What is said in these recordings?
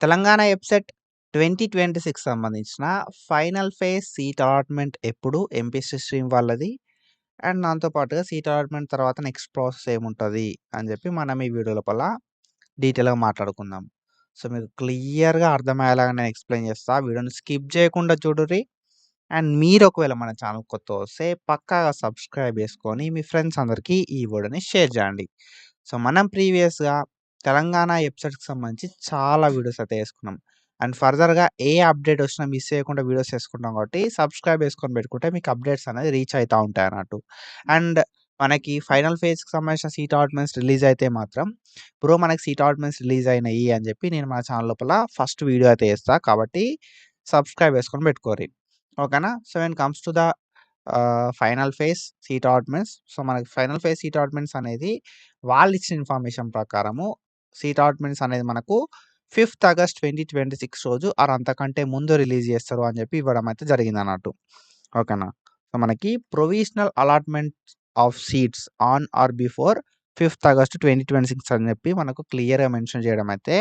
తెలంగాణ ఎబ్సెట్ 2026 సంబంధించిన final phase seat allotment ఎప్పుడు? MPC stream వాళ్ళది. అండ్ దాంతో పాటుగా సీట్ అలాట్‌మెంట్ తర్వాత నెక్స్ట్ ప్రాసెస్ ఏముంటది అని చెప్పి మనం ఈ వీడియో లోపల డీటెయిల్‌గా మాట్లాడుకుందాం. సో, మీకు క్లియర్‌గా అర్థమయ్యేలాగా నేను ఎక్స్‌ప్లెయిన్ చేస్తా. వీడియోని స్కిప్ చేయకుండా చూడుర్రి. అండ్ మీరు ఒకవేళ మన ఛానల్ కొత్త వస్తే పక్కాగా సబ్స్క్రైబ్ చేసుకొని మీ ఫ్రెండ్స్ అందరికీ ఈ వీడియోని షేర్ చేయండి. సో, మనం ప్రీవియస్‌గా తెలంగాణ ఎపిసోడ్స్‌కి సంబంధించి చాలా వీడియోస్ అయితే చేసుకున్నాం. అండ్ ఫర్దర్‌గా ఏ అప్డేట్ వచ్చినా మిస్ చేయకుండా వీడియోస్ చేసుకుంటాం కాబట్టి సబ్స్క్రైబ్ చేసుకొని పెట్టుకుంటే మీకు అప్డేట్స్ అనేది రీచ్ అయితా ఉంటాయన్నట్టు. అండ్ మనకి ఫైనల్ ఫేజ్‌కి సంబంధించిన సీట్ అలాట్‌మెంట్స్ రిలీజ్ అయితే మాత్రం బ్రో మనకి సీట్ అలాట్‌మెంట్స్ రిలీజ్ అయినాయి అని చెప్పి నేను మన ఛానల్ లోపల ఫస్ట్ వీడియో అయితే చేస్తా. కాబట్టి సబ్స్క్రైబ్ చేసుకొని పెట్టుకోర్రి. ఓకేనా? So, when comes to the final phase seat allotments. So, మనకి ఫైనల్ ఫేజ్ సీట్ అలాట్‌మెంట్స్ అనేది వాళ్ళిచ్చిన ఇన్ఫర్మేషన్ ప్రకారము సీట్ అలాట్‌మెంట్స్ అనేది మనకు 5థ్ ఆగస్ట్ 2026 రోజు ఆర్ అంతకంటే ముందు రిలీజ్ చేస్తారు అని చెప్పి ఇవ్వడం అయితే జరిగిందన్నట్టు. ఓకేనా? సో, మనకి provisional allotment of seats on are before fifth August 2026 అని చెప్పి మనకు క్లియర్‌గా మెన్షన్ చేయడం అయితే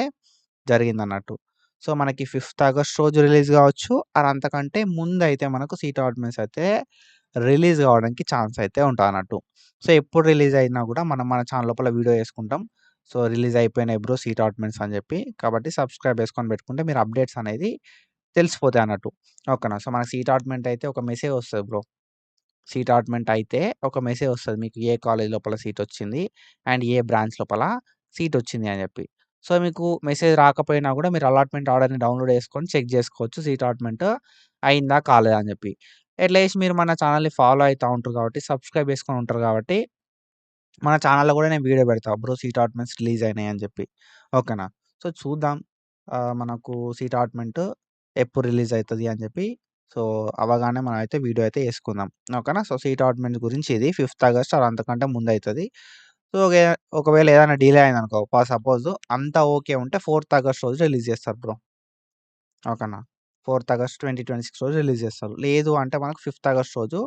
జరిగిందన్నట్టు. సో, మనకి 5థ్ ఆగస్ట్ రోజు రిలీజ్ కావచ్చు. ఆర్ అంతకంటే ముందయితే మనకు సీట్ అలాట్‌మెంట్స్ అయితే రిలీజ్ కావడానికి ఛాన్స్ అయితే ఉంటదన్నట్టు. సో, ఎప్పుడు రిలీజ్ అయినా కూడా మనం మన ఛానల్ లోపల వీడియో చేసుకుంటాం. సో, రిలీజ్ అయిపోయినాయి బ్రో సీట్ అలాట్‌మెంట్స్ అని చెప్పి. కాబట్టి సబ్స్క్రైబ్ చేసుకొని పెట్టుకుంటే మీరు అప్డేట్స్ అనేది తెలిసిపోతాయన్నట్టు. ఓకేనా? సో, మనకి సీట్ అలాట్‌మెంట్ అయితే ఒక మెసేజ్ వస్తది బ్రో. సీట్ అలాట్‌మెంట్ అయితే ఒక మెసేజ్ వస్తది. మీకు ఏ కాలేజ్ లోపల సీట్ వచ్చింది. అండ్ ఏ బ్రాంచ్ లోపల సీట్ వచ్చింది అని చెప్పి. సో, మీకు మెసేజ్ రాకపోయినా కూడా మీరు అలాట్‌మెంట్ ఆర్డర్‌ని డౌన్‌లోడ్ చేసుకొని చెక్ చేసుకోవచ్చు. సీట్ అలాట్‌మెంట్ అయిందా? కాలేదా? అని చెప్పి. ఎట్లా చేసి మీరు మన ఛానల్‌ని ఫాలో అయితా ఉంటారు కాబట్టి, సబ్స్క్రైబ్ చేసుకొని ఉంటారు కాబట్టి, మన ఛానల్‌లో కూడా నేను వీడియో పెడతా. బ్రో సీట్ అలాట్‌మెంట్స్ రిలీజ్ అయినాయి అని చెప్పి. ఓకేనా? సో, చూద్దాం. మనకు సీట్ అలాట్‌మెంట్ ఎప్పుడు రిలీజ్ అయితది అని చెప్పి. సో, అవ్వగానే మనం అయితే వీడియో అయితే చేసుకుందాం. ఓకేనా? సో, సీట్ అలాట్‌మెంట్ గురించి ఇది 5థ్ ఆగస్ట్ ఆర్ అంతకంటే ముందయితది. సో, ఒకవేళ ఏదైనా డిలే అయిందనుకో సపోజ్ అంతా ఓకే ఉంటే 4థ్ ఆగస్ట్ రోజు రిలీజ్ చేస్తారు బ్రో. ఓకేనా? 4థ్ ఆగస్ట్ 2026 రోజు రిలీజ్ చేస్తారు. లేదు అంటే మనకు 5థ్ ఆగస్ట్ రోజు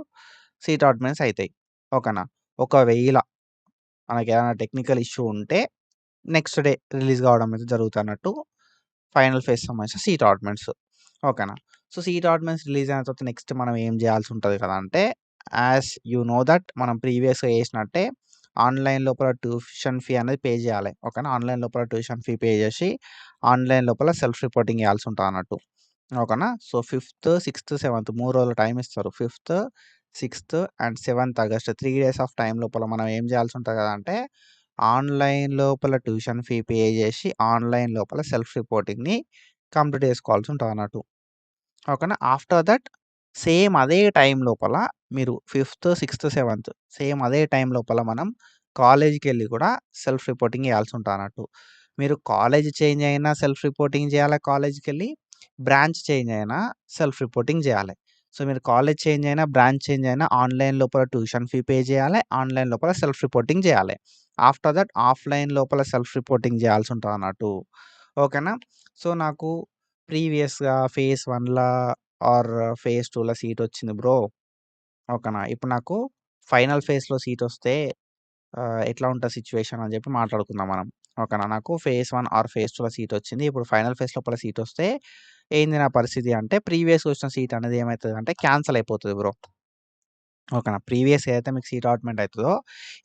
సీట్ అలాట్‌మెంట్స్ అయితాయి. ఓకేనా? ఒకవేళ మనకేదైనా టెక్నికల్ ఇష్యూ ఉంటే నెక్స్ట్ డే రిలీజ్ కావడం అయితే జరుగుతన్నట్టు. ఫైనల్ ఫేజ్ సంబంధించిన సీట్ అలాట్‌మెంట్స్. ఓకేనా? సో, సీట్ అలాట్‌మెంట్స్ రిలీజ్ అయిన తర్వాత నెక్స్ట్ మనం ఏం చేయాల్సి ఉంటది కదా! అంటే యాస్ యూ నో దట్ మనం ప్రీవియస్‌గా చేసినట్టే ఆన్‌లైన్ లోపల ట్యూషన్ ఫీ అనేది పే చేయాలి. ఓకేనా? ఆన్‌లైన్ లోపల ట్యూషన్ ఫీ పే చేసి ఆన్‌లైన్ లోపల సెల్ఫ్ రిపోర్టింగ్ చేయాల్సి ఉంటదన్నట్టు. ఓకేనా? సో, 5థ్, 6థ్, 7థ్ 3 రోజుల టైమ్ ఇస్తారు. Fifth, 6థ్ and 7థ్ August 3 days of time లోపల మనం ఏం చేయాల్సి ఉంటది కదంటే ఆన్‌లైన్ లోపల ట్యూషన్ ఫీ పే చేసి ఆన్‌లైన్ లోపల సెల్ఫ్ రిపోర్టింగ్‌ని కంప్లీట్ చేసుకోవాల్సి ఉంటదన్నట్టు. ఓకేనా? ఆఫ్టర్ దట్ సేమ్ అదే టైమ్ లోపల మీరు 5థ్, 6థ్, 7థ్ సేమ్ అదే టైమ్ లోపల మనం కాలేజ్‌కెళ్ళి కూడా సెల్ఫ్ రిపోర్టింగ్ చేయాల్సి ఉంటదన్నట్టు. మీరు కాలేజ్ చేంజ్ అయినా సెల్ఫ్ రిపోర్టింగ్ చేయాలి కాలేజ్‌కెళ్ళి. బ్రాంచ్ చేంజ్ అయినా సెల్ఫ్ రిపోర్టింగ్ చేయాలి. సో, మీరు కాలేజ్ చేంజ్ అయినా, బ్రాంచ్ చేంజ్ అయినా ఆన్‌లైన్ లోపల ట్యూషన్ ఫీ పే చేయాలి. ఆన్‌లైన్ లోపల సెల్ఫ్ రిపోర్టింగ్ చేయాలి. ఆఫ్టర్ దట్ ఆఫ్‌లైన్ లోపల సెల్ఫ్ రిపోర్టింగ్ చేయాల్సి ఉంటదన్నట్టు. ఓకేనా? సో, నాకు ప్రీవియస్‌గా ఫేజ్ 1లా ఆర్ ఫేజ్ 2ల సీటొచ్చింది బ్రో. ఓకేనా? ఇప్పుడు నాకు ఫైనల్ ఫేజ్‌లో సీటొస్తే ఎట్లా ఉంటది సిట్యుయేషన్ అని చెప్పి మాట్లాడుకుందాం మనం. ఓకేనా? నాకు ఫేజ్ 1 ఆర్ ఫేజ్ 2లో సీటొచ్చింది. ఇప్పుడు ఫైనల్ ఫేజ్ లోపల సీటొస్తే ఏంది నా పరిస్థితి అంటే ప్రీవియస్‌గా వచ్చిన సీట్ అనేది ఏమైతదంటే క్యాన్సెల్ అయిపోతది బ్రో. ఓకేనా? ప్రీవియస్ ఏదైతే మీకు సీట్ అలాట్‌మెంట్ అయితదో,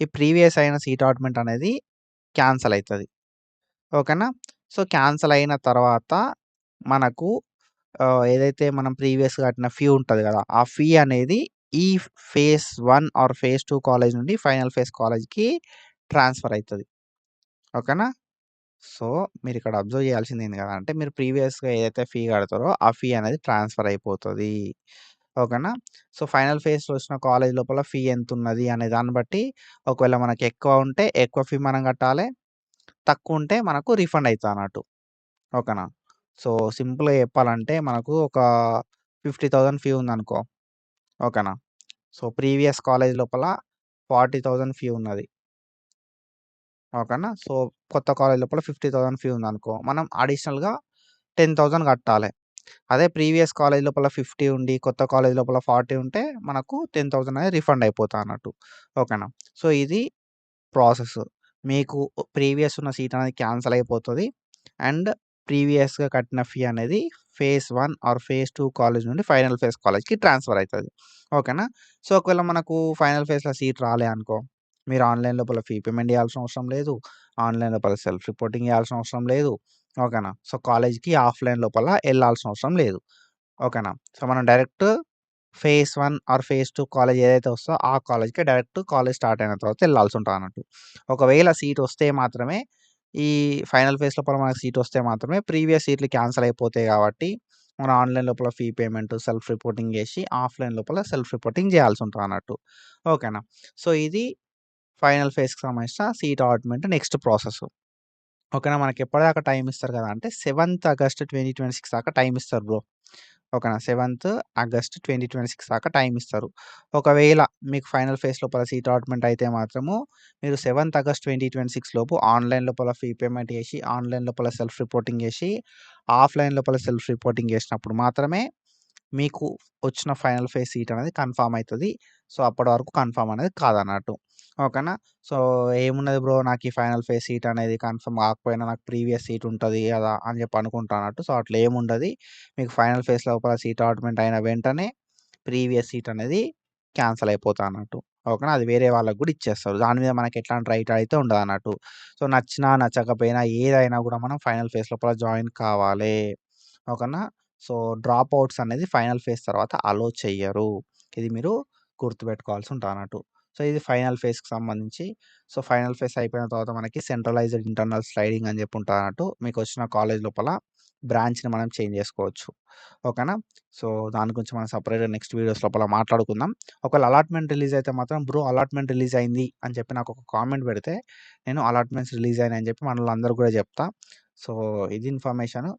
ఈ ప్రీవియస్ అయిన సీట్ అలాట్‌మెంట్ అనేది క్యాన్సెల్ అయితది. ఓకేనా? సో, క్యాన్సెల్ అయిన తర్వాత మనకు ఏదైతే మనం ప్రీవియస్‌గా కట్టిన ఫీ ఉంటది గదా! ఆ ఫీ అనేది ఈ ఫేజ్ 1 ఆర్ ఫేజ్ 2 కాలేజ్ నుండి ఫైనల్ ఫేజ్ కాలేజ్‌కి ట్రాన్స్‌ఫర్ అయితది. ఓకేనా? సో, మీరిక్కడ అబ్జర్వ్ చేయాల్సింది ఏంది కదా! అంటే మీరు ప్రీవియస్‌గా ఏదైతే ఫీ కడతారో ఆ ఫీ అనేది ట్రాన్స్‌ఫర్ అయిపోతది. ఓకేనా? సో, ఫైనల్ ఫేజ్‌లో వచ్చిన కాలేజ్ లోపల ఫీ ఎంతున్నది అనే దాన్ని బట్టి ఒకవేళ మనకి ఎక్కువ ఉంటే ఎక్కువ ఫీ మనం కట్టాలే. తక్కువుంటే మనకు రిఫండ్ అయితదన్నట్టు. ఓకేనా? సో, సింపుల్‌గా చెప్పాలంటే మనకు ఒక 50,000 ఫీ ఉందనుకో. ఓకేనా? సో, ప్రీవియస్ కాలేజ్ లోపల 40,000 ఫీ ఉన్నది. ఓకేనా? సో, కొత్త కాలేజ్ లోపల 50,000 ఫీ ఉందనుకో. మనం అడిషనల్‌గా 10,000 కట్టాలే. అదే ప్రీవియస్ కాలేజ్ లోపల 50 ఉండి, కొత్త కాలేజ్ లోపల 40 ఉంటే మనకు 10,000 అనేది రిఫండ్ అయిపోతాదన్నట్టు. ఓకేనా? సో, ఇది ప్రాసెస్. మీకు ప్రీవియస్ ఉన్న సీట్ అనేది క్యాన్సెల్ అయిపోతది. అండ్ ప్రీవియస్‌గా కట్టిన ఫీ అనేది ఫేజ్ 1 ఆర్ ఫేజ్ 2 కాలేజ్ నుండి ఫైనల్ ఫేజ్ కాలేజ్‌కి ట్రాన్స్‌ఫర్ అయితది. ఓకేనా? సో, ఒకవేళ మనకు ఫైనల్ ఫేజ్‌లో సీట్ రాలే అనుకో, మీరు ఆన్‌లైన్ లోపల ఫీ పేమెంట్ చేయాల్సిన అవసరం లేదు. ఆన్‌లైన్ లోపల సెల్ఫ్ రిపోర్టింగ్ చేయాల్సిన అవసరం లేదు. ఓకేనా? సో, కాలేజ్‌కి ఆఫ్‌లైన్ లోపల ఎళ్ళాల్సిన అవసరం లేదు. ఓకేనా? సో, మనం direct phase 1 or phase 2 college ఏదైతే వస్తదో ఆ కాలేజ్‌కే డైరెక్ట్ కాలేజ్ స్టార్ట్ అయిన తర్వాత ఎళ్ళాల్సుంటదన్నట్టు. ఒకవేళ సీటొస్తే మాత్రమే ఈ ఫైనల్ ఫేజ్ లోపల మనకు సీటొస్తే మాత్రమే ప్రీవియస్ సీట్లు క్యాన్సెల్ అయిపోతాయి కాబట్టి, మనం ఆన్‌లైన్ లోపల ఫీ పేమెంట్, సెల్ఫ్ రిపోర్టింగ్ చేసి ఆఫ్‌లైన్ లోపల సెల్ఫ్ రిపోర్టింగ్ చేయాల్సుంటదన్నట్టు. ఓకేనా? సో, ఇది ఫైనల్ ఫేజ్‌కి సంబంధించిన సీట్ అలాట్‌మెంట్ నెక్స్ట్ ప్రాసెస్. ఓకేనా? మనకెప్పటిదాకా టైమ్ ఇస్తారు కదా! అంటే 7థ్ ఆగస్ట్ 2026 దాకా టైమ్ ఇస్తారు బ్రో. ఓకేనా? 7థ్ ఆగస్ట్ 2026 దాకా టైమ్ ఇస్తారు. ఒకవేళ మీకు ఫైనల్ ఫేజ్ లోపల సీట్ అలాట్‌మెంట్ అయితే మాత్రము మీరు 7థ్ ఆగస్ట్ 2026 లోపు ఆన్‌లైన్ లోపల ఫీ పేమెంట్ చేసి, ఆన్‌లైన్ లోపల సెల్ఫ్ రిపోర్టింగ్ చేసి, ఆఫ్‌లైన్ లోపల సెల్ఫ్ రిపోర్టింగ్ చేసినప్పుడు మాత్రమే మీకు వచ్చిన ఫైనల్ ఫేజ్ సీట్ అనేది కన్ఫర్మ్ అయితది. సో, అప్పటి వరకు కన్ఫర్మ్ అనేది కాదన్నట్టు. ఓకేనా? సో, ఏమున్నది బ్రో నాకు ఈ ఫైనల్ ఫేజ్ సీట్ అనేది కన్ఫర్మ్ కాకపోయినా నాకు ప్రీవియస్ సీట్ ఉంటది గదా! అని చెప్పి అనుకుంటున్నట్టు. సో, అట్లా ఏముండది. మీకు ఫైనల్ ఫేజ్ లోపల సీట్ అలాట్‌మెంట్ అయిన వెంటనే ప్రీవియస్ సీట్ అనేది క్యాన్సెల్ అయిపోతాదన్నట్టు. ఓకేనా? అది వేరే వాళ్ళకి గూడా ఇచ్చేస్తారు. దాని మీద మనకి ఎట్లాంటి రైట్ అయితే ఉండదన్నట్టు. సో, నచ్చినా, నచ్చకపోయినా ఏదైనా గూడా మనం ఫైనల్ ఫేజ్ లోపల జాయిన్ కావాలే. ఓకేనా? సో, డ్రాప్ ఔట్స్ అనేది ఫైనల్ ఫేజ్ తర్వాత అలో చెయ్యరు. ఇది మీరు గుర్తుపెట్టుకోవాల్సి ఉంటదన్నట్టు. సో, ఇది ఫైనల్ ఫేజ్‌కి సంబంధించి. సో, ఫైనల్ ఫేజ్ అయిపోయిన తర్వాత మనకి సెంట్రలైజ్డ్ ఇంటర్నల్ స్లైడింగ్ అని చెప్పి ఉంటదన్నట్టు. మీకొచ్చిన కాలేజ్ లోపల బ్రాంచ్‌ని మనం చేంజ్ చేసుకోవచ్చు. ఓకేనా? సో, దాని గురించి మనం సెపరేట్‌గా నెక్స్ట్ వీడియోస్ లోపల మాట్లాడుకుందాం. ఒకవేళ అలాట్‌మెంట్ రిలీజ్ అయితే మాత్రం బ్రో అలాట్‌మెంట్ రిలీజ్ అయింది అని చెప్పి నాకొక కామెంట్ పెడితే, నేను అలాట్‌మెంట్స్ రిలీజ్ అయినాయి అని చెప్పి మనోళ్ళందరికి గూడా చెప్తా. సో, ఇది ఇన్ఫర్మేషన్.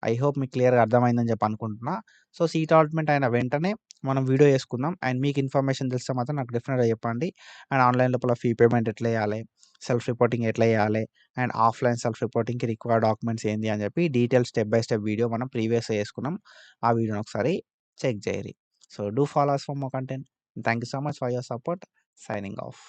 ఐ హోప్ మీకు క్లియర్‌గా అర్థమైందని చెప్పి అనుకుంటున్నా. సో, సీట్ అలాట్‌మెంట్ అయిన వెంటనే మనం వీడియో చేసుకుందాం. అండ్ మీకు ఇన్ఫర్మేషన్ తెలిస్తే మాత్రం నాకు డెఫినిట్‌గా చెప్పండి. అండ్ ఆన్‌లైన్ లోపల ఫీ పేమెంట్ ఎట్లా చేయాలి? సెల్ఫ్ రిపోర్టింగ్ ఎట్లా చేయాలి? అండ్ ఆఫ్‌లైన్ సెల్ఫ్ రిపోర్టింగ్‌కి రిక్వైర్డ్ డాక్యుమెంట్స్ ఏంది అని చెప్పి detail step by step video మనం ప్రీవియస్‌గా చేసుకున్నాం. ఆ వీడియోని ఒకసారి చెక్ జేయరి. So, do follow us for more content. Thank you so much for your support. Signing of.